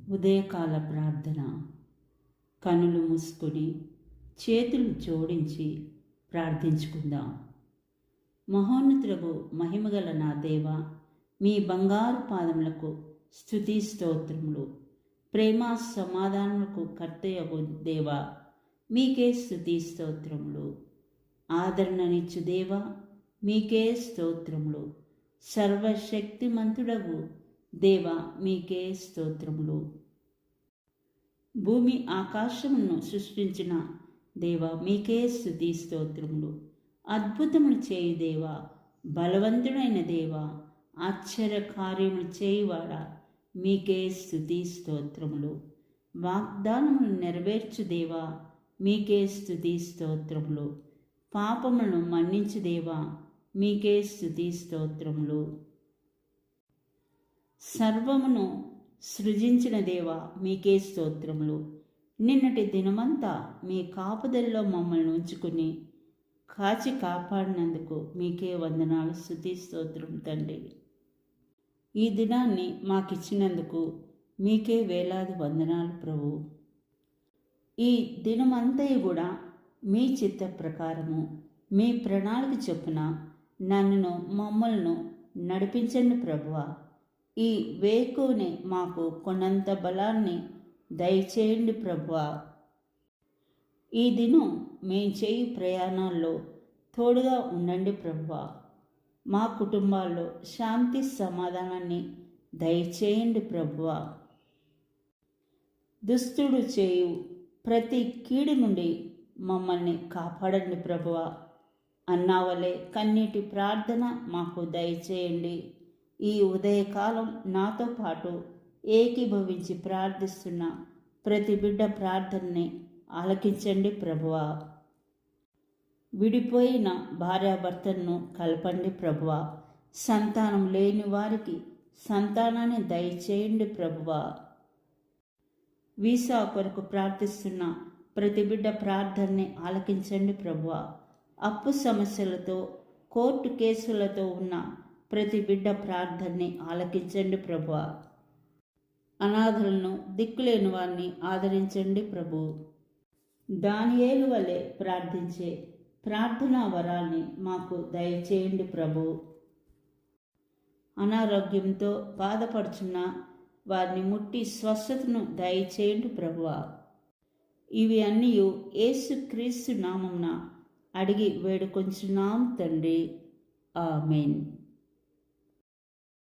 ఉదయకాల ప్రార్థన. కనులు మూసుకొని చేతులు జోడించి ప్రార్థించుకుందాం. మహోన్నతులకు మహిమగల నా దేవ, మీ బంగారు పాదములకు స్తుతి స్తోత్రములు. ప్రేమ సమాధానములకు కర్తయగు దేవ, మీకే స్తుతి స్తోత్రములు. ఆదరణనిచ్చు దేవ, మీకే స్తోత్రములు. సర్వశక్తిమంతుడగు దేవ, మీకే స్తోత్రములు. భూమి ఆకాశమును సృష్టించిన దేవ, మీకే స్తుతి స్తోత్రములు. అద్భుతములు చేయు దేవ, బలవంతుడైన దేవ, ఆశ్చర్య కార్యములు చేయువాడా, మీకే స్తుతి స్తోత్రములు. వాగ్దానములు నెరవేర్చు దేవ, మీకే స్తుతి స్తోత్రములు. పాపములను మన్నించు దేవ, మీకే స్తుతి స్తోత్రములు. సర్వమును సృజించిన దేవ, మీకే స్తోత్రములు. నిన్నటి దినమంతా మీ కాపుదల్లో మమ్మల్ని ఉంచుకుని కాచి కాపాడినందుకు మీకే వందనాలు, స్తుతి స్తోత్రం తండ్రి. ఈ దినాన్ని మాకిచ్చినందుకు మీకే వేలాది వందనాలు ప్రభు. ఈ దినమంతయు కూడా మీ చిత్త ప్రకారము మీ ప్రణాళిక చొప్పున నన్ను మమ్మల్ని నడిపించండి ప్రభువా. ఈ వేకువని మాకు కొన్నంత బలాన్ని దయచేయండి ప్రభువా. ఈ దినం మేము చేయు ప్రయాణాల్లో తోడుగా ఉండండి ప్రభువా. మా కుటుంబాల్లో శాంతి సమాధానాన్ని దయచేయండి ప్రభువా. దుష్టుడు చేయు ప్రతి కీడు నుండి మమ్మల్ని కాపాడండి ప్రభువా. అన్నావలే కన్నీటి ప్రార్థన మాకు దయచేయండి. ఈ ఉదయకాలం నాతో పాటు ఏకీభవించి ప్రార్థిస్తున్న ప్రతి బిడ్డ ప్రార్థనని ఆలకించండి ప్రభువా. విడిపోయిన భార్యాభర్తలను కలపండి ప్రభువా. సంతానం లేని వారికి సంతానాన్ని దయచేయండి ప్రభువా. వీసా కొరకు ప్రార్థిస్తున్న ప్రతి బిడ్డ ప్రార్థనని ఆలకించండి ప్రభువా. అప్పు సమస్యలతో కోర్టు కేసులతో ఉన్న ప్రతి బిడ్డ ప్రార్థనని ఆలకించండి ప్రభువా. అనాథలను దిక్కులేని వారిని ఆదరించండి ప్రభు. దానియేలు వలె ప్రార్థించే ప్రార్థనా వరాల్ని మాకు దయచేయండి ప్రభు. అనారోగ్యంతో బాధపడుచున్న వారిని ముట్టి స్వస్థతను దయచేయండి ప్రభువా. ఇవి అన్నీ యేసుక్రీస్తు నామమున అడిగి వేడుకొంచున్నాం తండ్రి. ఆమేన్.